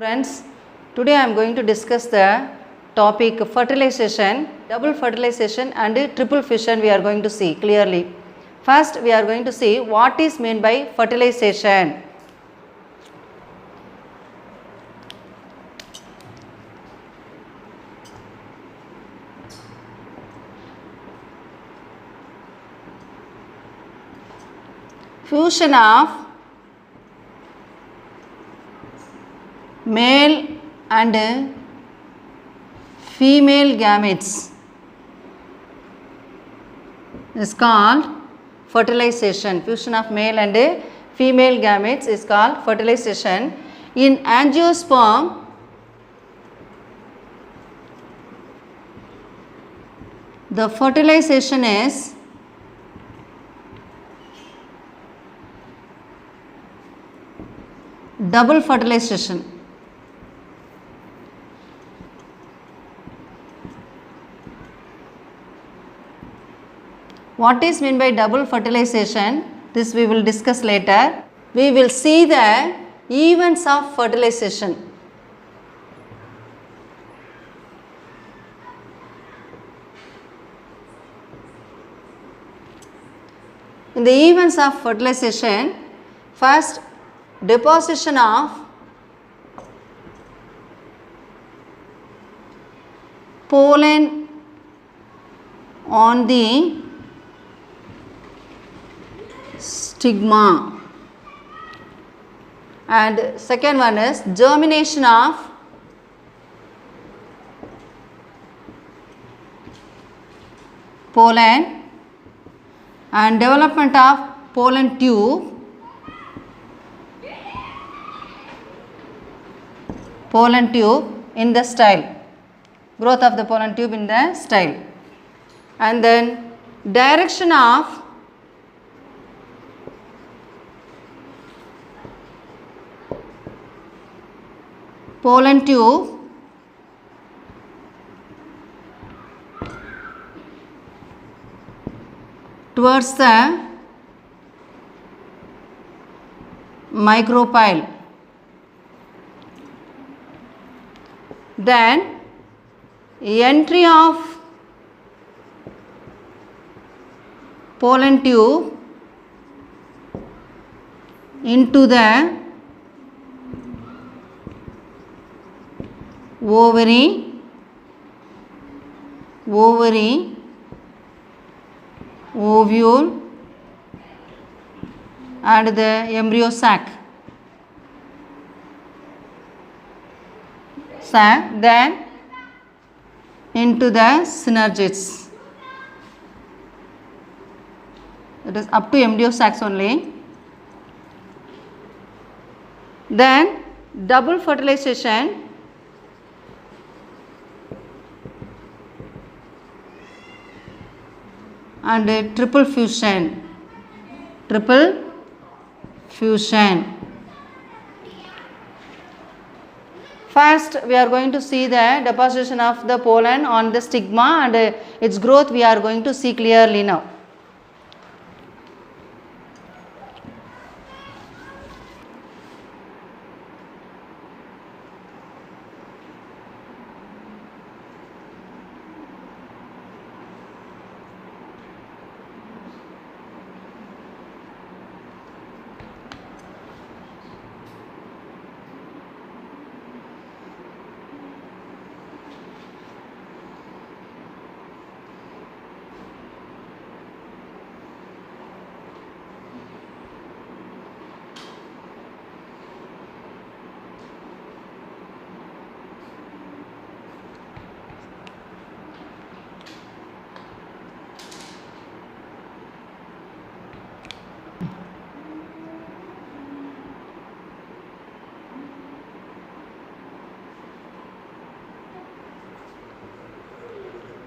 Friends, today I am going to discuss the topic fertilization, double fertilization and triple fission we are going to see clearly. First we are going to see what is meant by fertilization. Fusion of male and female gametes is called fertilization. Fusion of male and female gametes is called fertilization. In angiosperm, the fertilization is double fertilization. What is meant by double fertilization? This we will discuss later. We will see the events of fertilization. In the events of fertilization, first deposition of pollen on the stigma, and second one is germination of pollen and development of pollen tube, in the style, growth of the pollen tube in the style, and then direction of pollen tube towards the micropyle. Then entry of pollen tube into the ovary, ovule and the embryo sac, then into the synergids. It is up to embryo sacs only. Then double fertilization and triple fusion. First we are going to see the deposition of the pollen on the stigma and its growth we are going to see clearly now.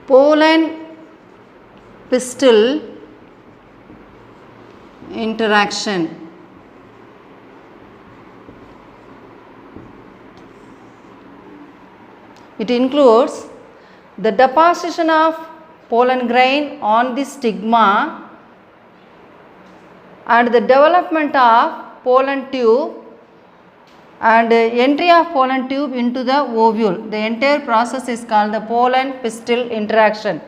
Pollen pistil interaction. It includes the deposition of pollen grain on the stigma and the development of pollen tube and entry of pollen tube into the ovule. The entire process is called the pollen pistil interaction.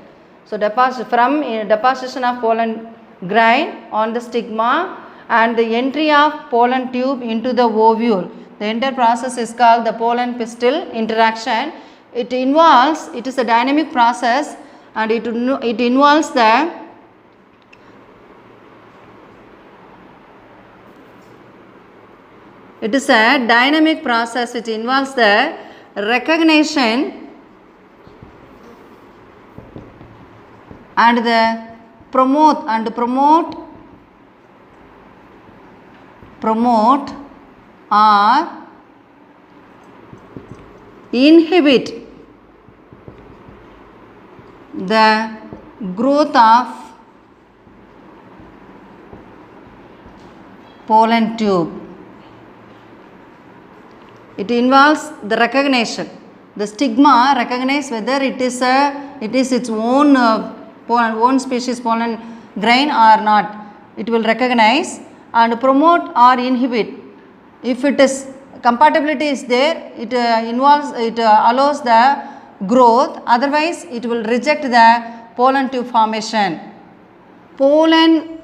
So deposition of pollen grain on the stigma and the entry of pollen tube into the ovule. The entire process is called the pollen pistil interaction. It is a dynamic process, and it involves the It is a dynamic process which involves the recognition and the promote or inhibit the growth of pollen tube. It involves the recognition. The stigma recognizes whether it is its own species pollen grain or not. It will recognize and promote or inhibit. If it is compatibility is there, it allows the growth. Otherwise, it will reject the pollen tube formation. Pollen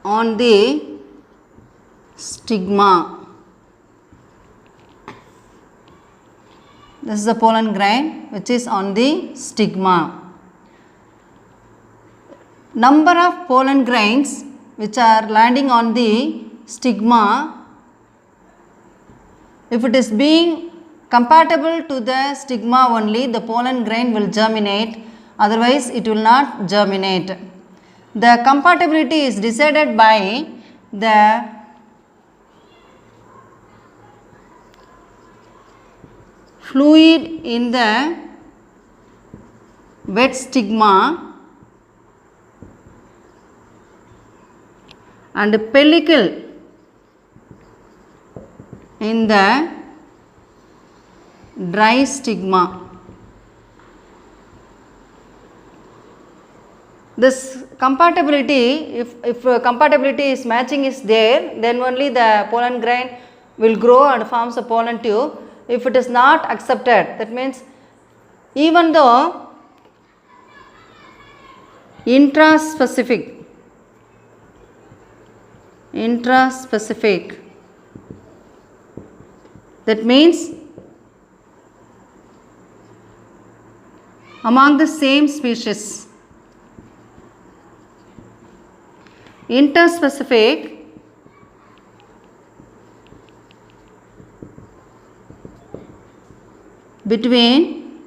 on the stigma. This is the pollen grain which is on the stigma. Number of pollen grains which are landing on the stigma, if it is being compatible to the stigma only, the pollen grain will germinate, otherwise it will not germinate. The compatibility is decided by the fluid in the wet stigma and pellicle in the dry stigma. This compatibility, if compatibility is matching is there, then only the pollen grain will grow and forms a pollen tube. If it is not accepted, that means even though intraspecific, that means among the same species. Interspecific between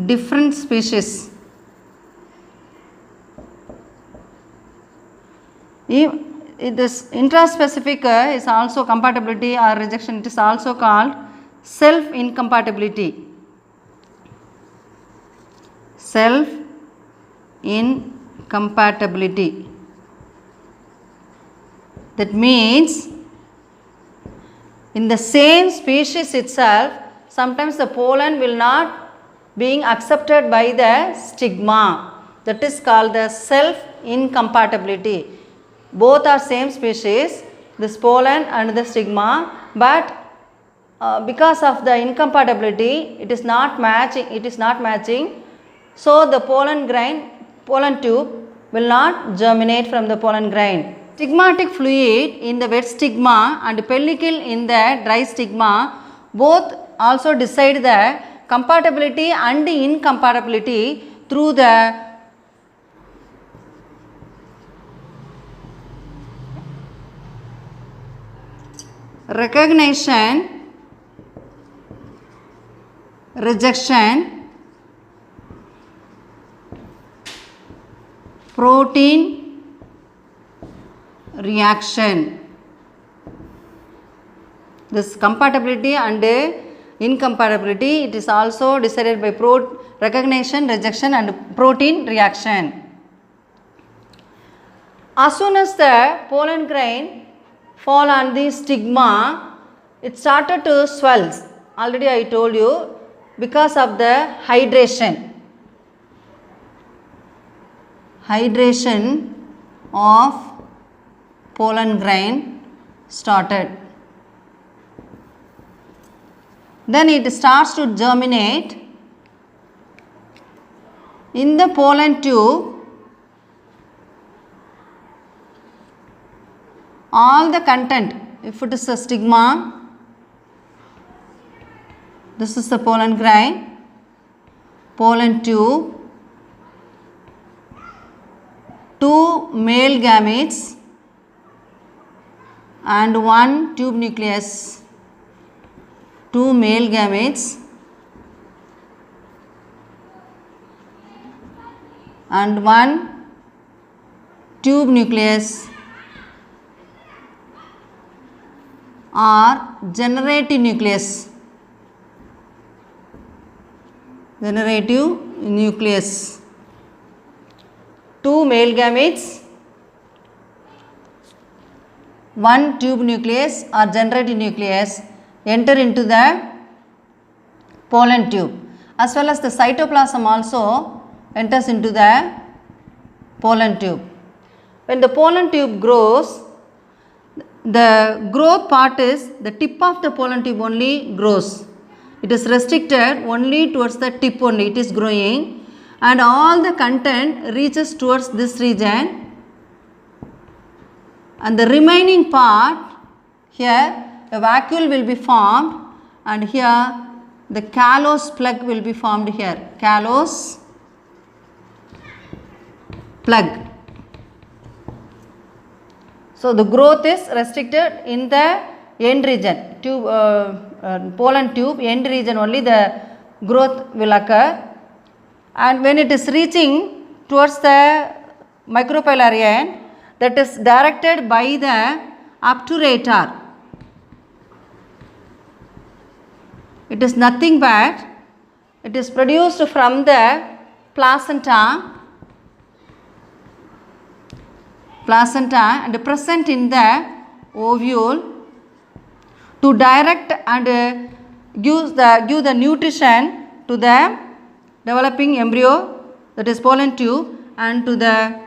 different species. If it is intraspecific is also compatibility or rejection, it is also called self-incompatibility. Self-incompatibility. That means in the same species itself, sometimes the pollen will not being accepted by the stigma. That is called the self-incompatibility. Both are same species, this pollen and the stigma, but because of the incompatibility, it is not matching. So the pollen tube will not germinate from the pollen grain. Stigmatic fluid in the wet stigma and pellicle in the dry stigma both also decide the compatibility and incompatibility through the recognition, rejection, protein reaction. This compatibility and incompatibility, it is also decided by recognition, rejection and protein reaction. As soon as the pollen grain fall on the stigma, it started to swell. Already I told you, because of the hydration of pollen grain started. Then it starts to germinate in the pollen tube. All the content, if it is a stigma, this is the pollen grain, pollen tube, 2 male gametes and 1 tube nucleus, 2 male gametes and 1 tube nucleus or generative nucleus. Generative nucleus. 2 male gametes, 1 tube nucleus or generative nucleus enter into the pollen tube, as well as the cytoplasm also enters into the pollen tube. When the pollen tube grows, the growth part is the tip of the pollen tube only grows. It is restricted only towards the tip only, it is growing, and all the content reaches towards this region, and the remaining part here a vacuole will be formed, and here the callose plug will be formed here, callose plug. So, the growth is restricted in the end region, pollen tube end region only the growth will occur, and when it is reaching towards the micropylary end, that is directed by the obturator. It is nothing but it is produced from the placenta and present in the ovule to direct and give the nutrition to the developing embryo, that is pollen tube, and to the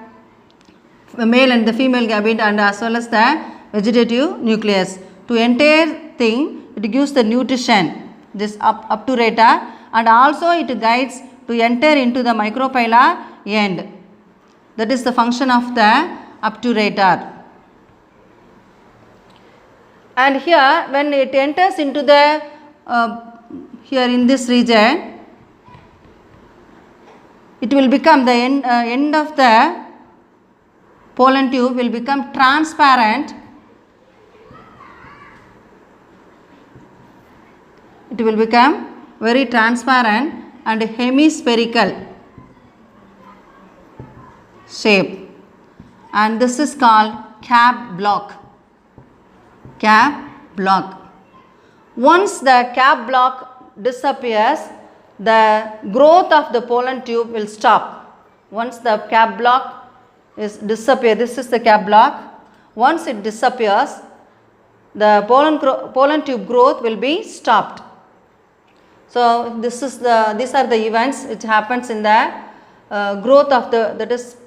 male and the female gamete, and as well as the vegetative nucleus. To entire thing it gives the nutrition, this obturator, and also it guides to enter into the micropylla end. That is the function of the obturator. And here when it enters into the here in this region, it will become the end of the pollen tube will become transparent. It will become very transparent and hemispherical shape, and this is called cap block. Cap block. Once the cap block disappears, the growth of the pollen tube will stop. Once the cap block is disappear, this is the cap block. Once it disappears, the pollen tube growth will be stopped. So these are the events which happens in the growth of the, that is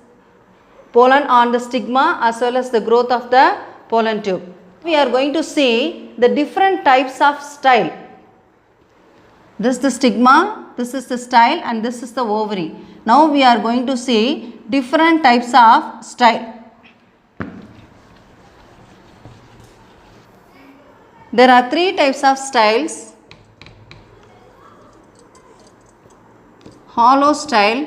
pollen on the stigma as well as the growth of the pollen tube. We are going to see the different types of style. This is the stigma, this is the style, and this is the ovary. Now we are going to see different types of style. There are 3 types of styles: hollow style,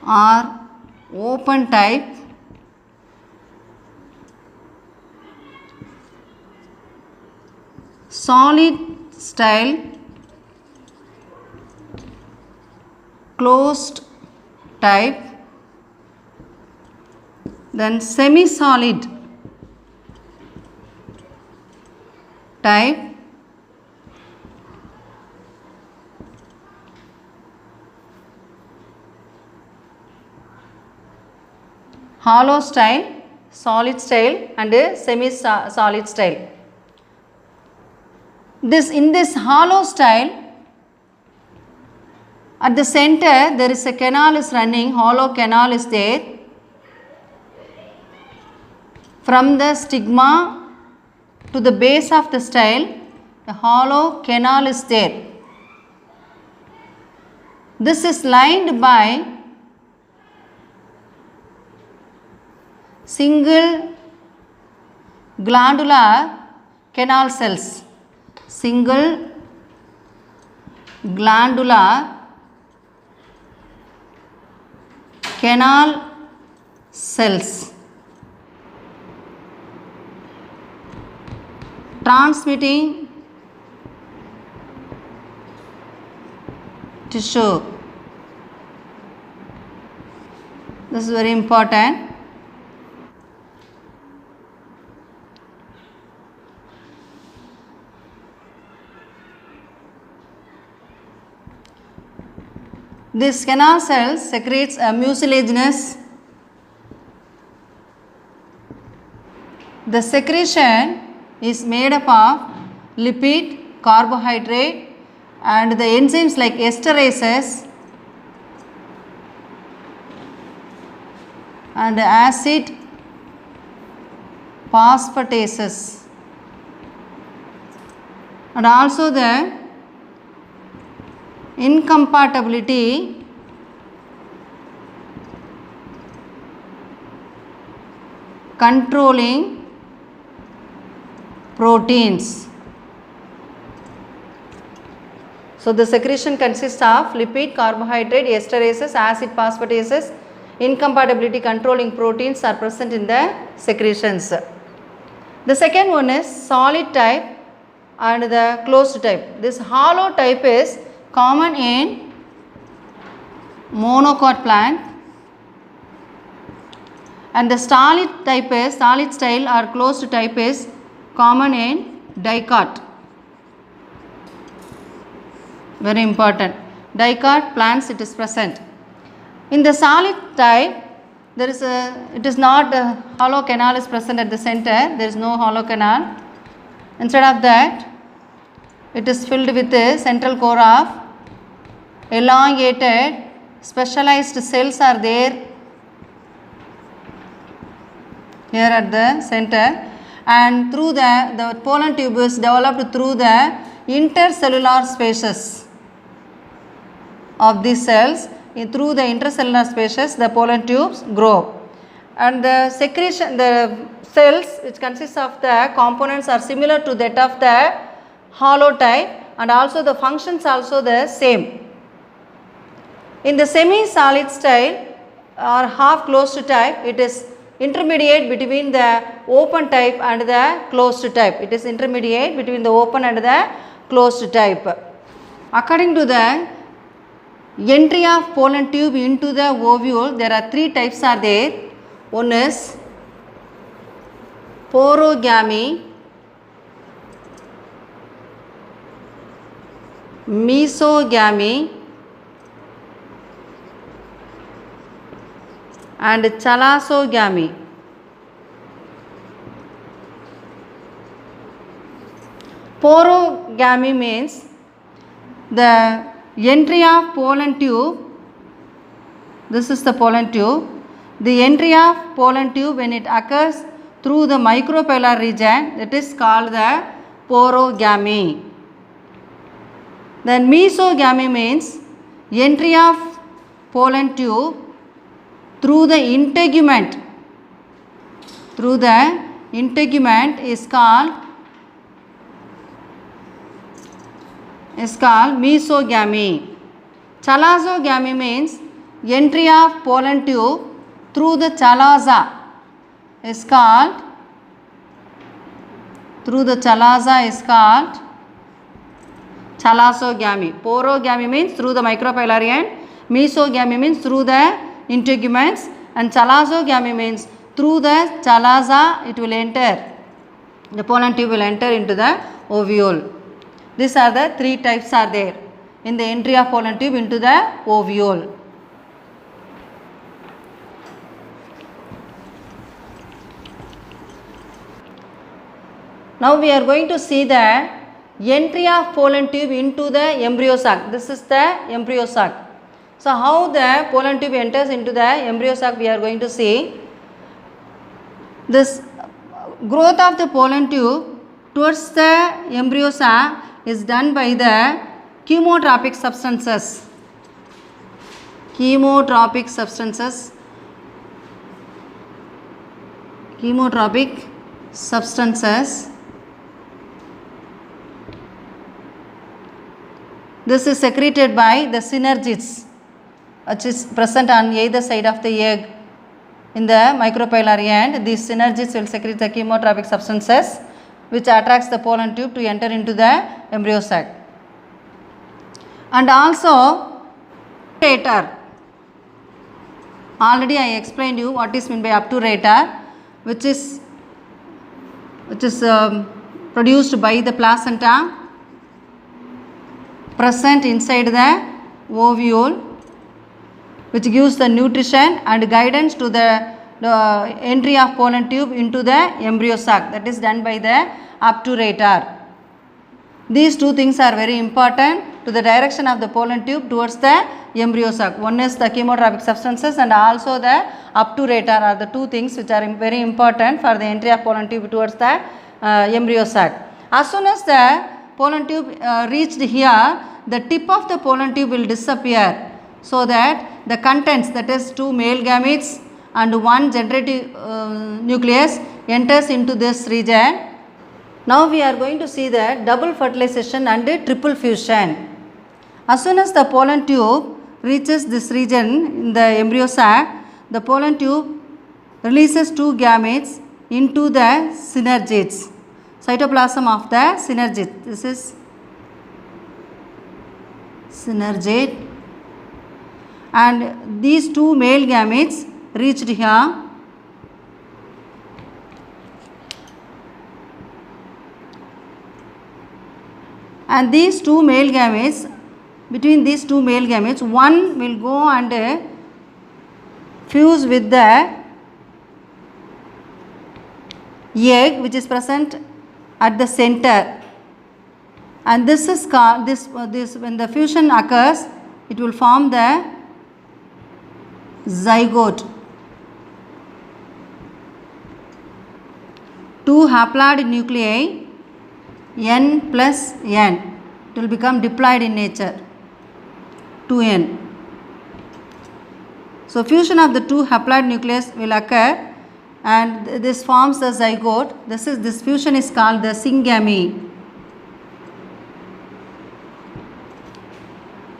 or open type, solid style, closed type, then semi-solid type, hollow style, solid style, and semi-solid style. In this hollow style, At the center there is a canal is running, hollow canal is there. From the stigma to the base of the style, a hollow canal is there. This is lined by single glandular canal cells. Single glandular canal cells transmitting tissue. This is very important. This canal cell secretes a mucilaginous. The secretion is made up of lipid, carbohydrate and the enzymes like esterases and acid phosphatases, and also the incompatibility controlling proteins. So the secretion consists of lipid, carbohydrate, esterases, acid phosphatases. Incompatibility controlling proteins are present in the secretions. The second one is solid type and the closed type. This hollow type is common in monocot plant, and the solid type is solid style or closed type is common in dicot. Very important. Dicot plants it is present. In the solid type, there is it is not a hollow canal is present at the center. There is no hollow canal. Instead of that, it is filled with the central core of elongated specialized cells are there here at the center, and through the pollen tube is developed through the intercellular spaces of these cells. Through the intercellular spaces the pollen tubes grow, and the secretion, the cells which consists of the components are similar to that of the hollow type, and also the functions also the same. In the semi-solid style or half closed type, it is intermediate between the open type and the closed type. It is intermediate between the open and the closed type. According to the entry of pollen tube into the ovule, there are three types are there. One is porogamy, mesogamy and chalassogamy. Porogamy means the entry of pollen tube. This is the pollen tube. The entry of pollen tube when it occurs through the micropellar region, that is called the porogamy. Then mesogamy means entry of pollen tube through the integument. Through the integument is called mesogamy. Chalassogamy means entry of pollen tube through the chalaza is called chalassogamy. Porogamy means through the micropylarian, mesogamy means through the integuments, and chalassogamy means through the chalaza it will enter, the pollen tube will enter into the ovule. These are the three types are there in the entry of pollen tube into the ovule. Now we are going to see the entry of pollen tube into the embryo sac. This is the embryo sac. So how the pollen tube enters into the embryo sac, we are going to see. This growth of the pollen tube towards the embryo sac is done by the chemotropic substances. Chemotropic substances. Chemotropic substances. This is secreted by the synergids, which is present on either side of the egg in the micropylary end. These synergids will secrete the chemotropic substances which attracts the pollen tube to enter into the embryo sac. And also obturator. Already I explained you what is meant by obturator, which is produced by the placenta present inside the ovule, which gives the nutrition and guidance to the entry of pollen tube into the embryo sac. That is done by the obturator. These two things are very important to the direction of the pollen tube towards the embryo sac. One is the chemotropic substances and also the obturator are the two things which are very important for the entry of pollen tube towards the embryo sac. As soon as the pollen tube reached here, the tip of the pollen tube will disappear, so that the contents, that is 2 male gametes and 1 generative nucleus, enters into this region. Now we are going to see the double fertilization and triple fusion. As soon as the pollen tube reaches this region in the embryo sac, the pollen tube releases 2 gametes into the synergids, cytoplasm of the synergid. This is synergid, and these 2 male gametes reached here. And these 2 male gametes, between these 2 male gametes, one will go and fuse with the egg which is present at the center, and this is called when the fusion occurs, it will form the zygote. 2 haploid nuclei n plus n, it will become diploid in nature, 2n. So fusion of the 2 haploid nucleus will occur and this forms the zygote. This fusion is called the syngamy.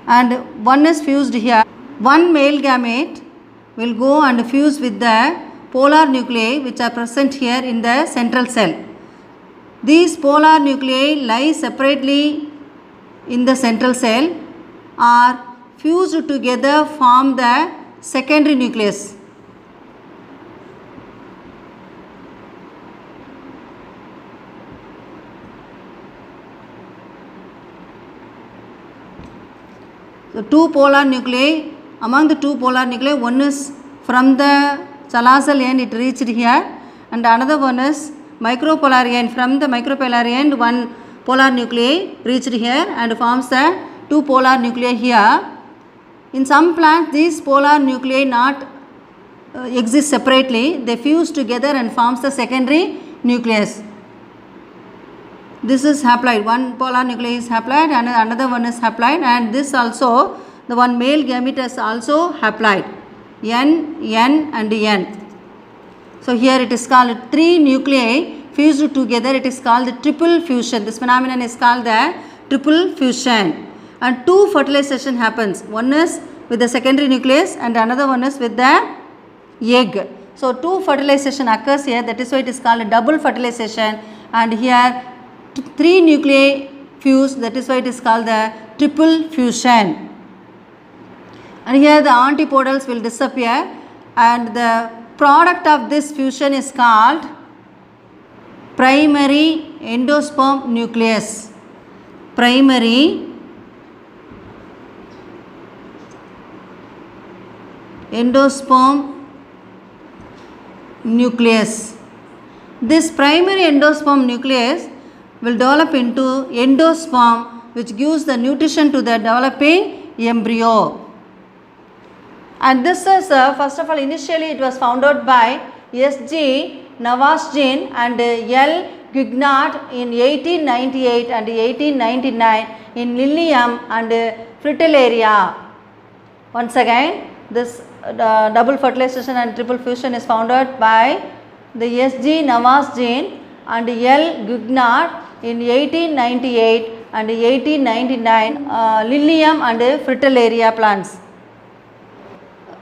And one is fused here. One male gamete will go and fuse with the polar nuclei which are present here in the central cell. These polar nuclei lie separately in the central cell, are fused together, form the secondary nucleus. So 2 polar nuclei, among the 2 polar nuclei, one is from the chalazal end, it reached here, and another one is micropolary end. From the micropolary end, 1 polar nuclei reached here and forms the 2 polar nuclei here. In some plants, these polar nuclei not exist separately, they fuse together and forms the secondary nucleus. This is haploid, 1 polar nuclei is haploid and another one is haploid, and this also, the 1 male gamete is also haploid, N, N and N. So here it is called 3 nuclei fused together, it is called the triple fusion. This phenomenon is called the triple fusion. And 2 fertilization happens, one is with the secondary nucleus and another one is with the egg. So 2 fertilization occurs here, that is why it is called a double fertilization, and here 3 nuclei fuse, that is why it is called the triple fusion. And here the antipodals will disappear, and the product of this fusion is called primary endosperm nucleus. Primary endosperm nucleus. This primary endosperm nucleus will develop into endosperm, which gives the nutrition to the developing embryo. And this is first of all, initially it was found out by S.G. Navasjin and L. Guignard in 1898 and 1899 in Lilium and Fritillaria. Once again, this double fertilization and triple fusion is found out by the S.G. Navasjin and L. Guignard in 1898 and 1899 Lilium and Fritillaria plants.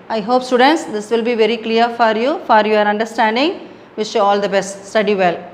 I hope students this will be very clear for you, for your understanding. Wish you all the best. Study well.